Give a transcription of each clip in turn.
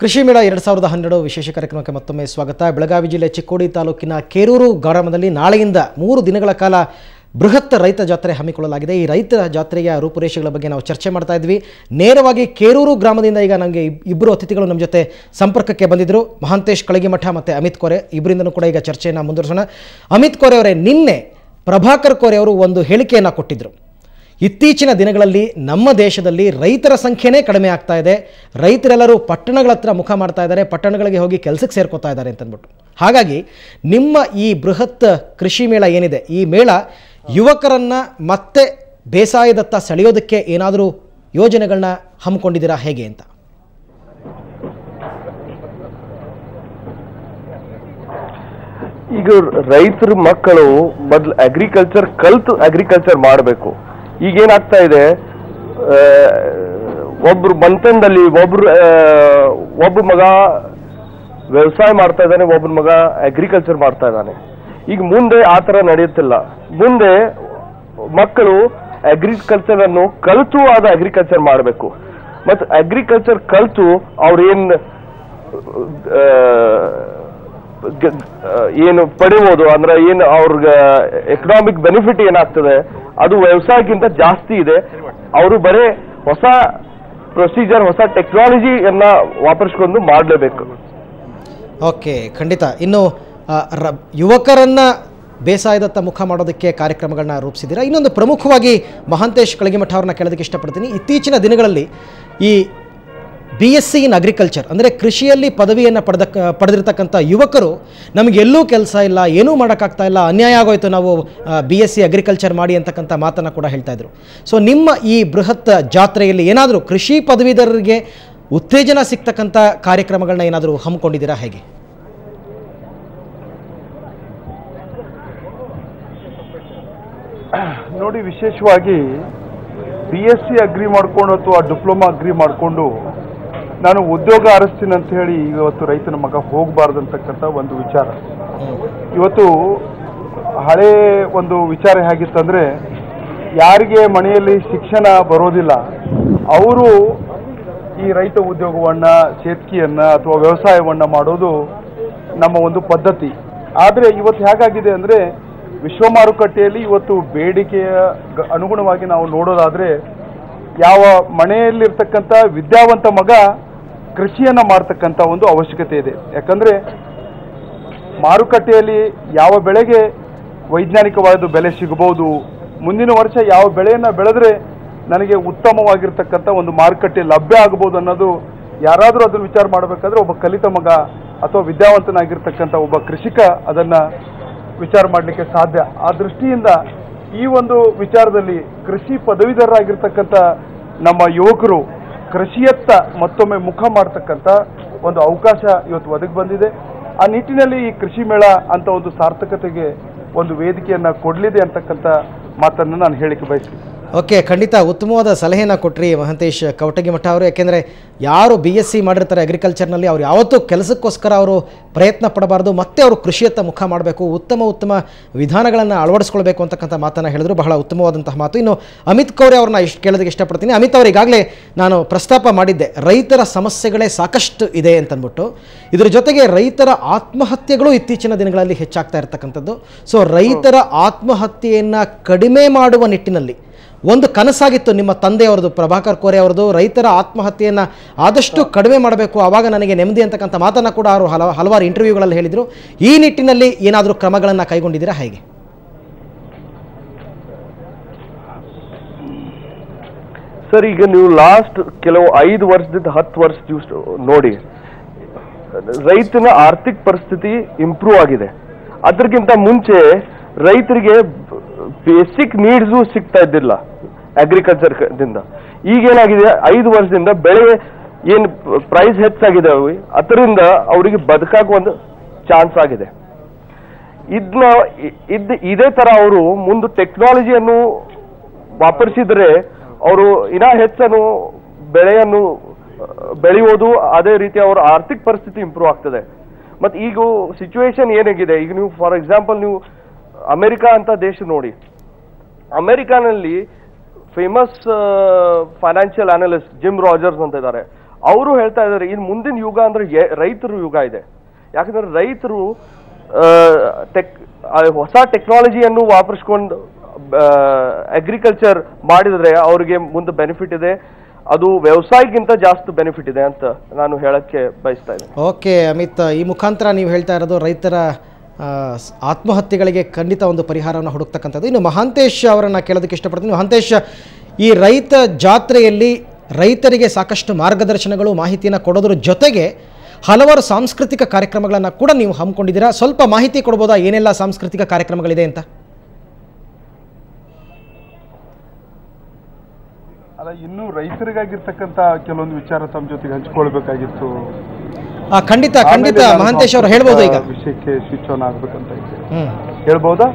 ಕೃಷಿ ಮೇಳ 2012 ವಿಶೇಷ ಕಾರ್ಯಕ್ರಮಕ್ಕೆ ಮತ್ತೊಮ್ಮೆ ಸ್ವಾಗತ. ಬೆಳಗಾವಿ ಜಿಲ್ಲೆ ಚಿಕ್ಕೋಡಿ ತಾಲೂಕಿನ ಕೇರೂರು ಗ್ರಾಮದಲ್ಲಿ ನಾಳೆಯಿಂದ 3 ದಿನಗಳ ಕಾಲ ಬೃಹತ್ ರೈತ ಜಾತ್ರೆ ಹಮ್ಮಿಕೊಳ್ಳಲಾಗಿದೆ. ಈ ರೈತ ಜಾತ್ರೆಯ ರೂಪುರೇಷೆಗಳ ಬಗ್ಗೆ ನಾವು ಚರ್ಚೆ ಮಾಡ್ತಾ ಇದ್ವಿ. ನೇರವಾಗಿ ಕೇರೂರು ಗ್ರಾಮದಿಂದ ಈಗ ನಮಗೆ ಇಬ್ಬರು ಅತಿಥಿಗಳು ನಮ್ಮ ಜೊತೆ ಸಂಪರ್ಕಕ್ಕೆ ಬಂದಿದ್ದರು. ಮಹಾಂತೇಶ್ ಕಳಗಿಮಠ ಮತ್ತು ಅಮಿತ್ ಕೋರೆ ಇಬ್ಬರಿಂದನೂ ಕೂಡ ಈಗ ಚರ್ಚೆಯನ್ನು ಮುಂದುವರಿಸೋಣ. ಅಮಿತ್ ಕೋರೆ ಅವರೇ, ನಿನ್ನೆ ಪ್ರಭಾಕರ್ ಕೋರೆ ಅವರು ಒಂದು ಹೇಳಿಕೆಯನ್ನು ಕೊಟ್ಟಿದ್ದರು. ಇತ್ತೀಚಿನ ದಿನಗಳಲ್ಲಿ ನಮ್ಮ ದೇಶದಲ್ಲಿ ರೈತರ ಸಂಖ್ಯೆನೇ ಕಡಿಮೆ ಆಗ್ತಾ ಇದೆ, ರೈತರೆಲ್ಲರೂ ಪಟ್ಟಣಗಳ ಹತ್ರ ಮುಖ ಮಾಡ್ತಾ ಇದ್ದಾರೆ, ಪಟ್ಟಣಗಳಿಗೆ ಹೋಗಿ ಕೆಲಸಕ್ಕೆ ಸೇರ್ಕೋತಾ ಇದ್ದಾರೆ ಅಂತಂದ್ಬಿಟ್ಟು. ಹಾಗಾಗಿ ನಿಮ್ಮ ಈ ಬೃಹತ್ ಕೃಷಿ ಮೇಳ ಏನಿದೆ, ಈ ಮೇಳ ಯುವಕರನ್ನು ಮತ್ತೆ ಬೇಸಾಯದತ್ತ ಸೆಳೆಯೋದಕ್ಕೆ ಏನಾದರೂ ಯೋಜನೆಗಳನ್ನ ಹಮ್ಮಿಕೊಂಡಿದ್ದೀರಾ ಹೇಗೆ ಅಂತ? ಈಗ ರೈತರ ಮಕ್ಕಳು ಮೊದಲು ಅಗ್ರಿಕಲ್ಚರ್ ಕಲ್ತು ಅಗ್ರಿಕಲ್ಚರ್ ಮಾಡಬೇಕು. ಈಗೇನಾಗ್ತಾ ಇದೆ, ಒಬ್ರು ಮಂತನದಲ್ಲಿ ಒಬ್ಬ ಮಗ ವ್ಯವಸಾಯ ಮಾಡ್ತಾ ಇದ್ದಾನೆ, ಒಬ್ಬನ ಮಗ ಅಗ್ರಿಕಲ್ಚರ್ ಮಾಡ್ತಾ ಇದ್ದಾನೆ. ಈಗ ಮುಂದೆ ಆ ಥರ ನಡೆಯುತ್ತಿಲ್ಲ. ಮುಂದೆ ಮಕ್ಕಳು ಅಗ್ರಿಕಲ್ಚರ್ ಅನ್ನು ಕಲಿತು ಆದ ಅಗ್ರಿಕಲ್ಚರ್ ಮಾಡಬೇಕು. ಮತ್ತು ಅಗ್ರಿಕಲ್ಚರ್ ಕಲಿತು ಅವ್ರೇನು ಏನು ಪಡಿಬೋದು ಅಂದ್ರೆ ಏನು ಅವ್ರಿಗೆ ಎಕನಾಮಿಕ್ ಬೆನಿಫಿಟ್ ಏನಾಗ್ತದೆ ಅದು ವ್ಯವಸಾಯಕ್ಕಿಂತ ಜಾಸ್ತಿ ಇದೆ. ಅವರು ಬರೀ ಹೊಸ ಪ್ರೊಸೀಜರ್, ಹೊಸ ಟೆಕ್ನಾಲಜಿಯನ್ನ ವಾಪರಿಸ್ಕೊಂಡು ಮಾಡಲೇಬೇಕು. ಓಕೆ, ಖಂಡಿತ. ಇನ್ನು ಯುವಕರನ್ನ ಬೇಸಾಯದತ್ತ ಮುಖ ಮಾಡೋದಕ್ಕೆ ಕಾರ್ಯಕ್ರಮಗಳನ್ನ ರೂಪಿಸಿದ್ದೀರಾ. ಇನ್ನೊಂದು ಪ್ರಮುಖವಾಗಿ ಮಹಾಂತೇಶ್ ಕಳಗಿಮಠ ಅವ್ರನ್ನ ಕೇಳೋದಕ್ಕೆ ಇಷ್ಟಪಡ್ತೀನಿ. ಇತ್ತೀಚಿನ ದಿನಗಳಲ್ಲಿ ಈ BSc ಇನ್ ಅಗ್ರಿಕಲ್ಚರ್ ಅಂದರೆ ಕೃಷಿಯಲ್ಲಿ ಪದವಿಯನ್ನು ಪಡೆದಿರ್ತಕ್ಕಂಥ ಯುವಕರು ನಮಗೆಲ್ಲೂ ಕೆಲಸ ಇಲ್ಲ, ಏನೂ ಮಾಡೋಕ್ಕಾಗ್ತಾ ಇಲ್ಲ, ಅನ್ಯಾಯ ಆಗೋಯ್ತು, ನಾವು BSc ಅಗ್ರಿಕಲ್ಚರ್ ಮಾಡಿ ಅಂತಕ್ಕಂಥ ಮಾತನ್ನು ಕೂಡ ಹೇಳ್ತಾ ಇದ್ರು. ಸೊ ನಿಮ್ಮ ಈ ಬೃಹತ್ ಜಾತ್ರೆಯಲ್ಲಿ ಏನಾದರೂ ಕೃಷಿ ಪದವೀಧರರಿಗೆ ಉತ್ತೇಜನ ಸಿಗ್ತಕ್ಕಂಥ ಕಾರ್ಯಕ್ರಮಗಳನ್ನ ಏನಾದರೂ ಹಮ್ಮಿಕೊಂಡಿದ್ದೀರಾ ಹೇಗೆ? ನೋಡಿ, ವಿಶೇಷವಾಗಿ BSc ಅಗ್ರಿ ಮಾಡಿಕೊಂಡು ಅಥವಾ ಡಿಪ್ಲೊಮಾ ಅಗ್ರಿ ಮಾಡಿಕೊಂಡು ನಾನು ಉದ್ಯೋಗ ಅರಸ್ತೀನಿ ಅಂತ ಹೇಳಿ ಇವತ್ತು ರೈತನ ಮಗ ಹೋಗಬಾರ್ದಂತಕ್ಕಂಥ ಒಂದು ವಿಚಾರ. ಇವತ್ತು ಹಳೇ ಒಂದು ವಿಚಾರ ಹೇಗಿತ್ತಂದರೆ, ಯಾರಿಗೆ ಮನೆಯಲ್ಲಿ ಶಿಕ್ಷಣ ಬರೋದಿಲ್ಲ ಅವರು ಈ ರೈತ ಉದ್ಯೋಗವನ್ನು, ಶೇತ್ಕಿಯನ್ನು ಅಥವಾ ವ್ಯವಸಾಯವನ್ನು ಮಾಡೋದು ನಮ್ಮ ಒಂದು ಪದ್ಧತಿ. ಆದರೆ ಇವತ್ತು ಹೇಗಾಗಿದೆ ಅಂದರೆ, ವಿಶ್ವ ಮಾರುಕಟ್ಟೆಯಲ್ಲಿ ಇವತ್ತು ಬೇಡಿಕೆಯ ಅನುಗುಣವಾಗಿ ನಾವು ನೋಡೋದಾದರೆ ಯಾವ ಮನೆಯಲ್ಲಿರ್ತಕ್ಕಂಥ ವಿದ್ಯಾವಂತ ಮಗ ಕೃಷಿಯನ್ನು ಮಾಡ್ತಕ್ಕಂಥ ಒಂದು ಅವಶ್ಯಕತೆ ಇದೆ. ಯಾಕಂದರೆ ಮಾರುಕಟ್ಟೆಯಲ್ಲಿ ಯಾವ ಬೆಳೆಗೆ ವೈಜ್ಞಾನಿಕವಾದ ಬೆಲೆ ಸಿಗಬಹುದು, ಮುಂದಿನ ವರ್ಷ ಯಾವ ಬೆಳೆಯನ್ನು ಬೆಳೆದ್ರೆ ನನಗೆ ಉತ್ತಮವಾಗಿರ್ತಕ್ಕಂಥ ಒಂದು ಮಾರುಕಟ್ಟೆ ಲಭ್ಯ ಆಗಬಹುದು ಅನ್ನೋದು ಯಾರಾದರೂ ಅದನ್ನು ವಿಚಾರ ಮಾಡಬೇಕಾದ್ರೆ ಒಬ್ಬ ಕಲಿತ ಮಗ ಅಥವಾ ವಿದ್ಯಾವಂತನಾಗಿರ್ತಕ್ಕಂಥ ಒಬ್ಬ ಕೃಷಿಕ ಅದನ್ನು ವಿಚಾರ ಮಾಡಲಿಕ್ಕೆ ಸಾಧ್ಯ. ಆ ದೃಷ್ಟಿಯಿಂದ ಈ ಒಂದು ವಿಚಾರದಲ್ಲಿ ಕೃಷಿ ಪದವೀಧರರಾಗಿರ್ತಕ್ಕಂಥ ನಮ್ಮ ಯುವಕರು ಕೃಷಿಯತ್ತ ಮತ್ತೊಮ್ಮೆ ಮುಖ ಮಾಡ್ತಕ್ಕಂಥ ಒಂದು ಅವಕಾಶ ಇವತ್ತು ಒದಗಿ ಬಂದಿದೆ. ಆ ನಿಟ್ಟಿನಲ್ಲಿ ಈ ಕೃಷಿ ಮೇಳ ಅಂತ ಒಂದು ಸಾರ್ಥಕತೆಗೆ ಒಂದು ವೇದಿಕೆಯನ್ನು ಕೊಡಲಿದೆ ಅಂತಕ್ಕಂಥ ಮಾತನ್ನು ನಾನು ಹೇಳಿಕೆ ಬಯಸ್ತೀನಿ. ಓಕೆ, ಖಂಡಿತ ಉತ್ತಮವಾದ ಸಲಹೆಯನ್ನು ಕೊಟ್ರಿ ಮಹಾಂತೇಶ್ ಕವಟಗಿಮಠ ಅವರು. ಯಾಕೆಂದರೆ ಯಾರು BSc ಮಾಡಿರ್ತಾರೆ ಅಗ್ರಿಕಲ್ಚರ್ನಲ್ಲಿ ಅವ್ರು ಯಾವತ್ತೂ ಕೆಲಸಕ್ಕೋಸ್ಕರ ಅವರು ಪ್ರಯತ್ನ ಪಡಬಾರ್ದು, ಮತ್ತೆ ಅವರು ಕೃಷಿಯತ್ತ ಮುಖ ಮಾಡಬೇಕು, ಉತ್ತಮ ವಿಧಾನಗಳನ್ನು ಅಳವಡಿಸ್ಕೊಳ್ಬೇಕು ಅಂತಕ್ಕಂಥ ಮಾತನ್ನು ಹೇಳಿದ್ರು. ಬಹಳ ಉತ್ತಮವಾದಂತಹ ಮಾತು. ಇನ್ನು ಅಮಿತ್ ಕೋರೆ ಅವ್ರನ್ನ ಕೇಳೋದಕ್ಕೆ ಇಷ್ಟಪಡ್ತೀನಿ. ಅಮಿತ್ ಅವರು, ಈಗಾಗಲೇ ನಾನು ಪ್ರಸ್ತಾಪ ಮಾಡಿದ್ದೆ, ರೈತರ ಸಮಸ್ಯೆಗಳೇ ಸಾಕಷ್ಟು ಇದೆ ಅಂತಂದ್ಬಿಟ್ಟು. ಇದರ ಜೊತೆಗೆ ರೈತರ ಆತ್ಮಹತ್ಯೆಗಳು ಇತ್ತೀಚಿನ ದಿನಗಳಲ್ಲಿ ಹೆಚ್ಚಾಗ್ತಾ ಇರ್ತಕ್ಕಂಥದ್ದು. ಸೊ ರೈತರ ಆತ್ಮಹತ್ಯೆಯನ್ನು ಕಡಿಮೆ ಮಾಡುವ ನಿಟ್ಟಿನಲ್ಲಿ ಒಂದು ಕನಸಾಗಿತ್ತು ನಿಮ್ಮ ತಂದೆಯವರದು, ಪ್ರಭಾಕರ್ ಕೋರೆ ಅವರದು, ರೈತರ ಆತ್ಮಹತ್ಯೆಯನ್ನು ಆದಷ್ಟು ಕಡಿಮೆ ಮಾಡಬೇಕು, ಆವಾಗ ನನಗೆ ನೆಮ್ಮದಿ ಅಂತಕ್ಕಂಥ ಮಾತನ್ನು ಕೂಡ ಅವರು ಹಲವಾರು ಇಂಟರ್ವ್ಯೂಗಳಲ್ಲಿ ಹೇಳಿದರು. ಈ ನಿಟ್ಟಿನಲ್ಲಿ ಏನಾದರೂ ಕ್ರಮಗಳನ್ನು ಕೈಗೊಂಡಿದ್ದೀರಾ ಹೇಗೆ? ಸರ್, ಈಗ ನೀವು ಲಾಸ್ಟ್ ಕೆಲವು 5 ವರ್ಷದಿಂದ 10 ವರ್ಷ ನೋಡಿ, ರೈತನ ಆರ್ಥಿಕ ಪರಿಸ್ಥಿತಿ ಇಂಪ್ರೂವ್ ಆಗಿದೆ. ಅದಕ್ಕಿಂತ ಮುಂಚೆ ರೈತರಿಗೆ ಬೇಸಿಕ್ ನೀಡ್ಸು ಸಿಗ್ತಾ ಇದ್ದಿಲ್ಲ ಅಗ್ರಿಕಲ್ಚರ್ ದಿಂದ. ಈಗೇನಾಗಿದೆ, 5 ವರ್ಷದಿಂದ ಬೆಳೆ ಏನು ಪ್ರೈಸ್ ಹೆಚ್ಚಾಗಿದೆ ಅದರಿಂದ ಅವರಿಗೆ ಬದುಕಾಗ ಒಂದು ಚಾನ್ಸ್ ಆಗಿದೆ. ಇದೇ ತರ ಅವರು ಮುಂದೆ ಟೆಕ್ನಾಲಜಿಯನ್ನು ವಾಪರಿಸಿದ್ರೆ ಅವರು ಇನ್ನ ಹೆಚ್ಚನ್ನು ಬೆಳೆಯನ್ನು ಬೆಳೆಯೋದು, ಅದೇ ರೀತಿ ಅವರ ಆರ್ಥಿಕ ಪರಿಸ್ಥಿತಿ ಇಂಪ್ರೂವ್ ಆಗ್ತದೆ. ಮತ್ತು ಈಗ ಸಿಚುವೇಶನ್ ಏನಾಗಿದೆ, ಈಗ ನೀವು ಫಾರ್ ಎಕ್ಸಾಂಪಲ್ ನೀವು ಅಮೆರಿಕಾ ಅಂತ ದೇಶ ನೋಡಿ. ಅಮೆರಿಕಾನಲ್ಲಿ famous financial analyst Jim Rogers ಅಂತ ಇದ್ದಾರೆ. ಅವರು ಹೇಳ್ತಾ ಇದ್ದಾರೆ ಇನ್ನು ಮುಂದಿನ ಯುಗ ಅಂದ್ರೆ ರೈತರ ಯುಗ ಇದೆ. ಯಾಕಂದ್ರೆ ರೈತರು ಹೊಸ ಟೆಕ್ನಾಲಜಿಯನ್ನು ವಾಪರಿಸ್ಕೊಂಡು ಅಗ್ರಿಕಲ್ಚರ್ ಮಾಡಿದ್ರೆ ಅವ್ರಿಗೆ ಮುಂದೆ ಬೆನಿಫಿಟ್ ಇದೆ, ಅದು ವ್ಯವಸಾಯಕ್ಕಿಂತ ಜಾಸ್ತಿ ಬೆನಿಫಿಟ್ ಇದೆ ಅಂತ ನಾನು ಹೇಳಕ್ಕೆ ಬಯಸ್ತಾ ಇದ್ದೇನೆ. ಓಕೆ ಅಮಿತ್, ಈ ಮುಖಾಂತರ ನೀವು ಹೇಳ್ತಾ ಇರೋದು ರೈತರ ಆತ್ಮಹತ್ಯೆಗಳಿಗೆ ಖಂಡಿತ ಒಂದು ಪರಿಹಾರವನ್ನು ಹುಡುಕ್ತಕ್ಕಂಥದ್ದು. ಇನ್ನು ಮಹಾಂತೇಶ್ ಅವರನ್ನು ಕೇಳೋದಕ್ಕೆ ಇಷ್ಟಪಡ್ತೀನಿ. ಮಹಾಂತೇಶ್, ಈ ರೈತ ಜಾತ್ರೆಯಲ್ಲಿ ರೈತರಿಗೆ ಸಾಕಷ್ಟು ಮಾರ್ಗದರ್ಶನಗಳು ಮಾಹಿತಿಯನ್ನು ಕೊಡೋದ್ರ ಜೊತೆಗೆ ಹಲವಾರು ಸಾಂಸ್ಕೃತಿಕ ಕಾರ್ಯಕ್ರಮಗಳನ್ನು ಕೂಡ ನೀವು ಹಮ್ಮಿಕೊಂಡಿದ್ದೀರಾ. ಸ್ವಲ್ಪ ಮಾಹಿತಿ ಕೊಡ್ಬೋದಾ, ಏನೆಲ್ಲ ಸಾಂಸ್ಕೃತಿಕ ಕಾರ್ಯಕ್ರಮಗಳಿದೆ ಅಂತ? ಅಲ್ಲ, ಇನ್ನೂ ರೈತರಿಗಾಗಿರ್ತಕ್ಕಂಥ ಕೆಲವೊಂದು ವಿಚಾರ ತಮ್ಮ ಜೊತೆಗೆ ಹಂಚಿಕೊಳ್ಬೇಕಾಗಿತ್ತು. ಖಂಡಿತ ಖಂಡಿತ ಮಹಾಂತೇಶ್ ಅವರು ಹೇಳ್ಬೋದು. ಈಗ ವಿಷಯಕ್ಕೆ ಸ್ವಿಚ್ ಆನ್ ಆಗ್ಬೇಕಂತ ಇದೆ, ಹೇಳ್ಬೋದಾ?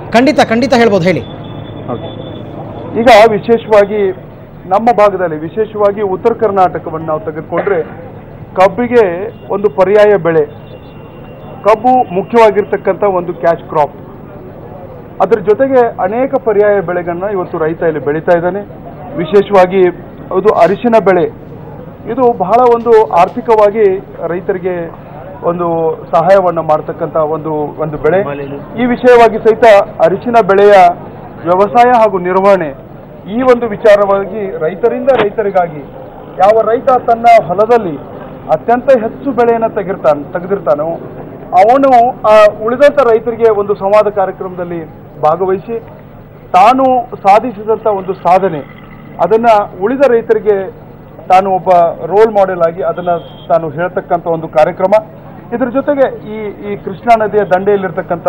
ಖಂಡಿತ ಹೇಳ್ಬೋದು, ಹೇಳಿ. ಈಗ ವಿಶೇಷವಾಗಿ ನಮ್ಮ ಭಾಗದಲ್ಲಿ, ವಿಶೇಷವಾಗಿ ಉತ್ತರ ಕರ್ನಾಟಕವನ್ನು ನಾವು ತೆಗೆದುಕೊಂಡ್ರೆ ಕಬ್ಬಿಗೆ ಒಂದು ಪರ್ಯಾಯ ಬೆಳೆ. ಕಬ್ಬು ಮುಖ್ಯವಾಗಿರ್ತಕ್ಕಂಥ ಒಂದು ಕ್ಯಾಶ್ ಕ್ರಾಪ್. ಅದರ ಜೊತೆಗೆ ಅನೇಕ ಪರ್ಯಾಯ ಬೆಳೆಗಳನ್ನ ಇವತ್ತು ರೈತ ಇಲ್ಲಿ ಬೆಳೀತಾ ಇದ್ದಾನೆ. ವಿಶೇಷವಾಗಿ ಅದು ಅರಿಶಿನ ಬೆಳೆ. ಇದು ಬಹಳ ಒಂದು ಆರ್ಥಿಕವಾಗಿ ರೈತರಿಗೆ ಒಂದು ಸಹಾಯವನ್ನು ಮಾಡ್ತಕ್ಕಂಥ ಒಂದು ಬೆಳೆ. ಈ ವಿಷಯವಾಗಿ ಸಹಿತ ಅರಿಶಿನ ಬೆಳೆಯ ವ್ಯವಸಾಯ ಹಾಗೂ ನಿರ್ವಹಣೆ, ಈ ಒಂದು ವಿಚಾರವಾಗಿ ರೈತರಿಂದ ರೈತರಿಗಾಗಿ, ಯಾವ ರೈತ ತನ್ನ ಹೊಲದಲ್ಲಿ ಅತ್ಯಂತ ಹೆಚ್ಚು ಬೆಳೆಯನ್ನು ತೆಗೆದಿರ್ತಾನೋ ಅವನು ಉಳಿದಂಥ ರೈತರಿಗೆ ಒಂದು ಸಂವಾದ ಕಾರ್ಯಕ್ರಮದಲ್ಲಿ ಭಾಗವಹಿಸಿ ತಾನು ಸಾಧಿಸಿದಂಥ ಒಂದು ಸಾಧನೆ ಅದನ್ನು ಉಳಿದ ರೈತರಿಗೆ ತಾನು ಒಬ್ಬ ರೋಲ್ ಮಾಡೆಲ್ ಆಗಿ ಅದನ್ನು ತಾನು ಹೇಳ್ತಕ್ಕಂಥ ಒಂದು ಕಾರ್ಯಕ್ರಮ. ಇದರ ಜೊತೆಗೆ ಈ ಕೃಷ್ಣಾ ನದಿಯ ದಂಡೆಯಲ್ಲಿರ್ತಕ್ಕಂಥ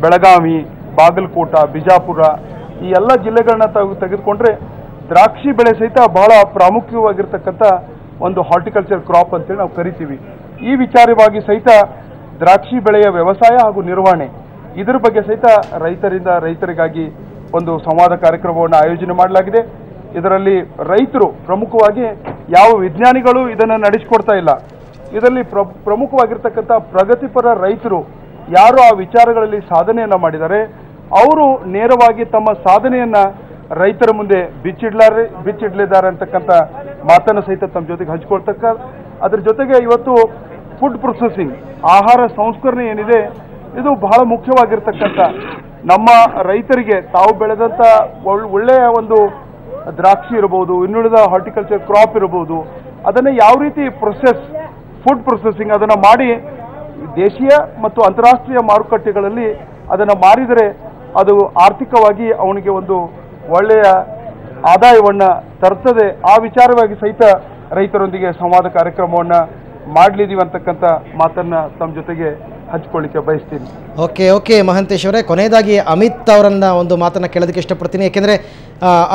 ಬೆಳಗಾವಿ, ಬಾಗಲಕೋಟ, ಬಿಜಾಪುರ ಈ ಎಲ್ಲ ಜಿಲ್ಲೆಗಳನ್ನ ತೆಗೆದುಕೊಂಡ್ರೆ ದ್ರಾಕ್ಷಿ ಬೆಳೆ ಸಹಿತ ಬಹಳ ಪ್ರಾಮುಖ್ಯವಾಗಿರ್ತಕ್ಕಂಥ ಒಂದು ಹಾರ್ಟಿಕಲ್ಚರ್ ಕ್ರಾಪ್ ಅಂತೇಳಿ ನಾವು ಕರಿತೀವಿ. ಈ ವಿಚಾರವಾಗಿ ಸಹಿತ ದ್ರಾಕ್ಷಿ ಬೆಳೆಯ ವ್ಯವಸಾಯ ಹಾಗೂ ನಿರ್ವಹಣೆ, ಇದರ ಬಗ್ಗೆ ಸಹಿತ ರೈತರಿಂದ ರೈತರಿಗಾಗಿ ಒಂದು ಸಂವಾದ ಕಾರ್ಯಕ್ರಮವನ್ನು ಆಯೋಜನೆ ಮಾಡಲಾಗಿದೆ. ಇದರಲ್ಲಿ ರೈತರು ಪ್ರಮುಖವಾಗಿ ಯಾವ ವಿಜ್ಞಾನಿಗಳು ಇದನ್ನು ನಡೆಸಿಕೊಡ್ತಾ ಇಲ್ಲ. ಇದರಲ್ಲಿ ಪ್ರಮುಖವಾಗಿರ್ತಕ್ಕಂಥ ಪ್ರಗತಿಪರ ರೈತರು ಯಾರು ಆ ವಿಚಾರಗಳಲ್ಲಿ ಸಾಧನೆಯನ್ನು ಮಾಡಿದ್ದಾರೆ ಅವರು ನೇರವಾಗಿ ತಮ್ಮ ಸಾಧನೆಯನ್ನ ರೈತರ ಮುಂದೆ ಬಿಚ್ಚಿಡ್ಲಿದ್ದಾರೆ ಅಂತಕ್ಕಂಥ ಮಾತನ್ನು ಸಹಿತ ತಮ್ಮ ಜೊತೆಗೆ ಹಂಚಿಕೊಳ್ತಕ್ಕ. ಅದ್ರ ಜೊತೆಗೆ ಇವತ್ತು ಫುಡ್ ಪ್ರೊಸೆಸಿಂಗ್, ಆಹಾರ ಸಂಸ್ಕರಣೆ ಏನಿದೆ ಇದು ಬಹಳ ಮುಖ್ಯವಾಗಿರ್ತಕ್ಕಂಥ ನಮ್ಮ ರೈತರಿಗೆ ತಾವು ಬೆಳೆದಂಥ ಒಳ್ಳೆಯ ಒಂದು ದ್ರಾಕ್ಷಿ ಇರಬಹುದು, ಇನ್ನುಳಿದ ಹಾರ್ಟಿಕಲ್ಚರ್ ಕ್ರಾಪ್ ಇರಬಹುದು, ಅದನ್ನು ಯಾವ ರೀತಿ ಫುಡ್ ಪ್ರೊಸೆಸಿಂಗ್ ಅದನ್ನು ಮಾಡಿ ದೇಶೀಯ ಮತ್ತು ಅಂತಾರಾಷ್ಟ್ರೀಯ ಮಾರುಕಟ್ಟೆಗಳಲ್ಲಿ ಅದನ್ನು ಮಾರಿದರೆ ಅದು ಆರ್ಥಿಕವಾಗಿ ಅವನಿಗೆ ಒಂದು ಒಳ್ಳೆಯ ಆದಾಯವನ್ನು ತರ್ತದೆ. ಆ ವಿಚಾರವಾಗಿ ಸಹಿತ ರೈತರೊಂದಿಗೆ ಸಂವಾದ ಕಾರ್ಯಕ್ರಮವನ್ನು ಮಾಡಲಿದ್ದೀವಿ ಅಂತಕ್ಕಂಥ ಮಾತನ್ನು ತಮ್ಮ ಜೊತೆಗೆ ಹಂಚಿಕೊಳ್ಳಿಕ್ಕೆ ಬಯಸ್ತೀನಿ. ಓಕೆ ಮಹಾಂತೇಶ್ ಅವರೇ, ಕೊನೆಯದಾಗಿ ಅಮಿತ್ ಅವರನ್ನ ಒಂದು ಮಾತನ್ನು ಕೇಳೋದಕ್ಕೆ ಇಷ್ಟಪಡ್ತೀನಿ. ಯಾಕೆಂದರೆ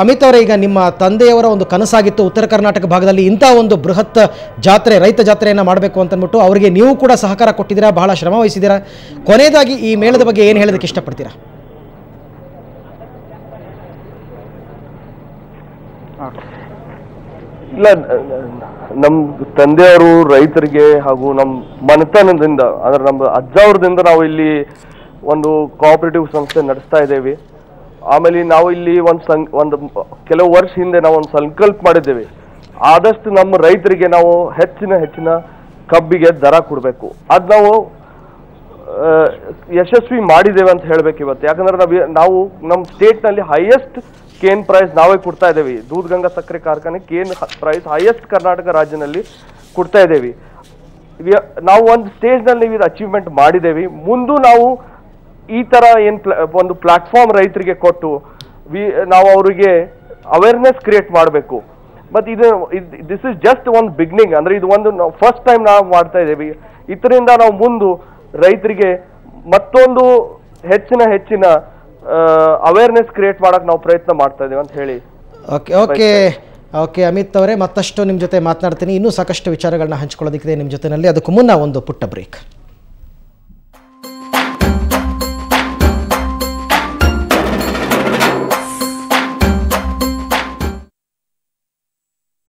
ಅಮಿತ್ ಅವರೇ, ಈಗ ನಿಮ್ಮ ತಂದೆಯವರ ಒಂದು ಕನಸಾಗಿತ್ತು ಉತ್ತರ ಕರ್ನಾಟಕ ಭಾಗದಲ್ಲಿ ಇಂಥ ಒಂದು ಬೃಹತ್ ಜಾತ್ರೆ, ರೈತ ಜಾತ್ರೆಯನ್ನು ಮಾಡಬೇಕು ಅಂತಂದ್ಬಿಟ್ಟು ಅವರಿಗೆ ನೀವು ಕೂಡ ಸಹಕಾರ ಕೊಟ್ಟಿದ್ದೀರಾ, ಬಹಳ ಶ್ರಮ ವಹಿಸಿದ್ದೀರಾ. ಕೊನೆಯದಾಗಿ ಈ ಮೇಳದ ಬಗ್ಗೆ ಏನು ಹೇಳೋದಕ್ಕೆ ಇಷ್ಟಪಡ್ತೀರಾ? ಇಲ್ಲ, ನಮ್ಮ ತಂದೆಯವರು ರೈತರಿಗೆ ಹಾಗೂ ನಮ್ಮ ಮನೆತನದಿಂದ ಅಂದ್ರೆ ನಮ್ಮ ಅಜ್ಜ ಅವ್ರದಿಂದ ನಾವು ಇಲ್ಲಿ ಒಂದು ಕೋಆಪರೇಟಿವ್ ಸಂಸ್ಥೆ ನಡೆಸ್ತಾ ಇದ್ದೇವೆ. ಆಮೇಲೆ ನಾವು ಇಲ್ಲಿ ಒಂದು ಕೆಲವು ವರ್ಷ ಹಿಂದೆ ನಾವು ಒಂದು ಸಂಕಲ್ಪ ಮಾಡಿದ್ದೇವೆ, ಆದಷ್ಟು ನಮ್ಮ ರೈತರಿಗೆ ನಾವು ಹೆಚ್ಚಿನ ಕಬ್ಬಿಗೆ ದರ ಕೊಡಬೇಕು. ಅದು ನಾವು ಯಶಸ್ವಿ ಮಾಡಿದ್ದೇವೆ ಅಂತ ಹೇಳ್ಬೇಕು ಇವತ್ತು. ಯಾಕಂದ್ರೆ ನಾವು ನಮ್ಮ ಸ್ಟೇಟ್ನಲ್ಲಿ ಹೈಯೆಸ್ಟ್ ಕೇನ್ ಪ್ರೈಸ್ ನಾವೇ ಕೊಡ್ತಾ ಇದ್ದೇವೆ. ದೂಧಗಂಗಾ ಸಕ್ಕರೆ ಕಾರ್ಖಾನೆ ಕೇನ್ ಪ್ರೈಸ್ ಹೈಯೆಸ್ಟ್ ಕರ್ನಾಟಕ ರಾಜ್ಯದಲ್ಲಿ ಕೊಡ್ತಾ ಇದ್ದೇವೆ. ನಾವು ಒಂದು ಸ್ಟೇಜ್ನಲ್ಲಿ ಇದು ಅಚೀವ್ಮೆಂಟ್ ಮಾಡಿದ್ದೇವೆ. ಮುಂದೂ ನಾವು ಈ ತರ ಒಂದು ಪ್ಲಾಟ್ಫಾರ್ಮ್ ರೈತರಿಗೆ ಕೊಟ್ಟು ನಾವು ಅವರಿಗೆ ಅವೇರ್ನೆಸ್ ಕ್ರಿಯೇಟ್ ಮಾಡಬೇಕು. ಬಟ್ ದಿಸ್ ಇಸ್ ಜಸ್ಟ್ ಒಂದು ಬಿಗ್ನಿಂಗ್. ಅಂದ್ರೆ ಇದು ಒಂದು ಫಸ್ಟ್ ಟೈಮ್ ನಾವು ಮಾಡ್ತಾ ಇದ್ದೇವೆ. ಇದರಿಂದ ನಾವು ಮುಂದೆ ರೈತರಿಗೆ ಮತ್ತೊಂದು ಹೆಚ್ಚಿನ ಅವೇರ್ನೆಸ್ ಕ್ರಿಯೇಟ್ ಮಾಡಕ್ಕೆ ನಾವು ಪ್ರಯತ್ನ ಮಾಡ್ತಾ ಇದ್ದೀವಿ ಅಂತ ಹೇಳಿ. ಓಕೆ ಅಮಿತ್ ಅವರೇ, ಮತ್ತಷ್ಟು ನಿಮ್ಮ ಜೊತೆ ಮಾತನಾಡ್ತೀನಿ. ಇನ್ನೂ ಸಾಕಷ್ಟು ವಿಚಾರಗಳನ್ನ ಹಂಚ್ಕೊಳ್ಳೋದಕ್ಕಿದೆ ನಿಮ್ಮ ಜೊತೆಯಲ್ಲಿ. ಅದಕ್ಕೂ ಮುನ್ನ ಒಂದು ಪುಟ್ಟ ಬ್ರೇಕ್.